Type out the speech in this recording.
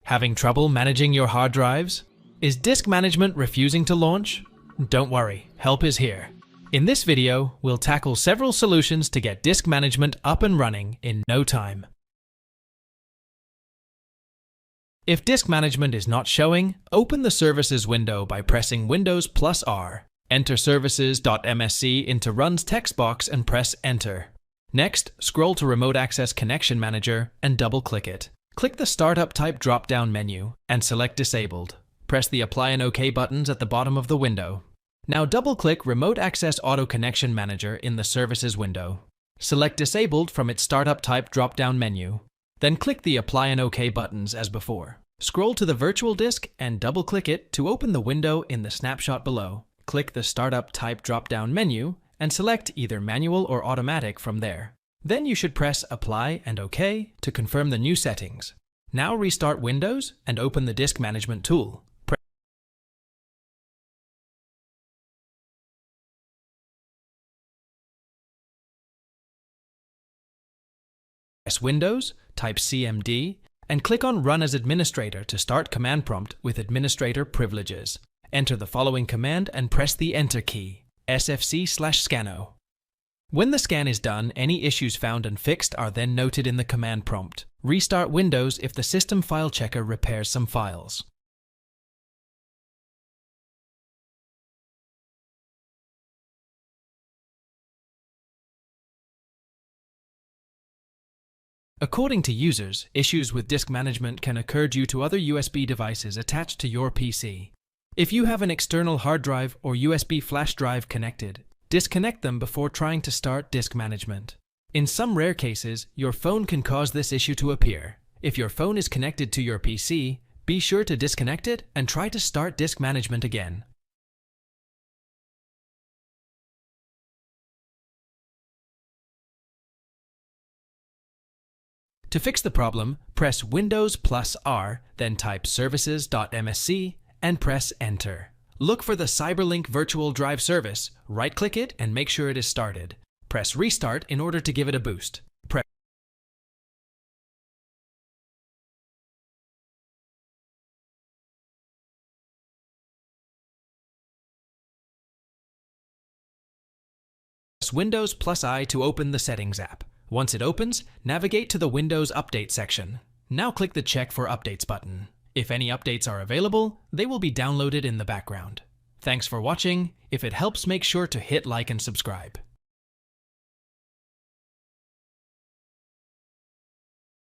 Having trouble managing your hard drives? Is disk management refusing to launch? Don't worry, help is here. In this video, we'll tackle several solutions to get disk management up and running in no time. If disk management is not showing, open the Services window by pressing Windows plus R. Enter services.msc into Run's text box and press Enter. Next, scroll to Remote Access Connection Manager and double-click it. Click the Startup Type drop-down menu and select Disabled. Press the Apply and OK buttons at the bottom of the window. Now double-click Remote Access Auto Connection Manager in the Services window. Select Disabled from its Startup Type drop-down menu. Then click the Apply and OK buttons as before. Scroll to the virtual disk and double-click it to open the window in the snapshot below. Click the Startup Type drop-down menu and select either Manual or Automatic from there. Then you should press Apply and OK to confirm the new settings. Now restart Windows and open the Disk Management tool. Press Windows, type CMD, and click on Run as Administrator to start command prompt with administrator privileges. Enter the following command and press the Enter key, sfc/scano. When the scan is done, any issues found and fixed are then noted in the command prompt. Restart Windows if the System File Checker repairs some files. According to users, issues with disk management can occur due to other USB devices attached to your PC. If you have an external hard drive or USB flash drive connected, disconnect them before trying to start disk management. In some rare cases, your phone can cause this issue to appear. If your phone is connected to your PC, be sure to disconnect it and try to start disk management again. To fix the problem, press Windows plus R, then type services.msc and press Enter. Look for the Cyberlink Virtual Drive service, right-click it and make sure it is started. Press Restart in order to give it a boost. Press Windows plus I to open the Settings app. Once it opens, navigate to the Windows Update section. Now click the Check for Updates button. If any updates are available, they will be downloaded in the background. Thanks for watching. If it helps, make sure to hit like and subscribe.